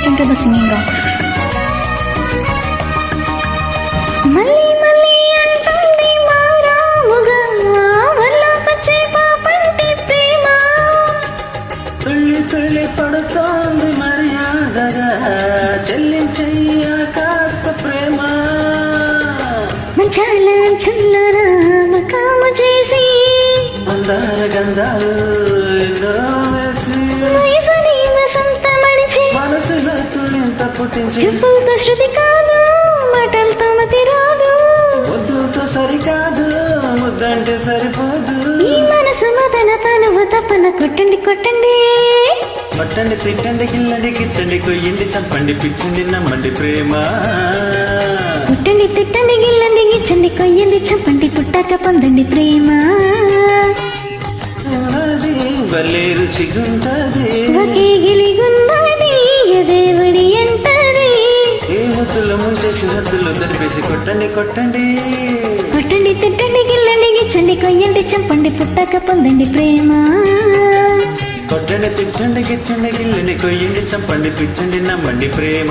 into the singing box. మళ్ళీ మళ్ళీ అంటుంది మారాముగా వల్ల పచ్చే పాపంటి ప్రేమ. తుళ్ళి తుళ్ళి పడుతోంది మర్యాదగా చెల్లించయ్య కాస్త ప్రేమ. మంచాల చల్లన మకాము చేసి మందార గంధాలు ఎన్నో వేసి వయసుని వసంత మడిచి మనసులో తుళ్ళింత పుట్టించి చెప్పులతో శృతి కాదు మాటలతో మతి రాదు. ముద్దుతో సరికాదు ముద్దంటే సరిపోదు. ఈ మనసు మదన తనువు తప్పన కొట్టండి కొట్టండి పట్టండి తిట్టండి గిల్లండి గిచ్చండి కొయ్యండి చంపండి పిచ్చండి నమ్మండి ప్రేమ. కొట్టండి తిట్టండి గిల్లండి గిచ్చండి కొయ్యండి చంపండి పుట్టాక పొందండి ప్రేమ. ఉన్నది భలే రుచిగుంటది ఒకే గిలిగున్నది దేవుడి అంటది. ఏ ముద్దులు ముంచేసి హద్దులు తడిపేసి కొట్టండి కొట్టండి. కొట్టండి తిట్టండి గిల్లండి గిచ్చండి కొయ్యండి చంపండి పుట్టాక పొందండి ప్రేమ. కొట్టండి తిట్టండి గిచ్చండి గిల్లని కొయ్యండి చంపండి పిచ్చండి నమ్మండి ప్రేమ.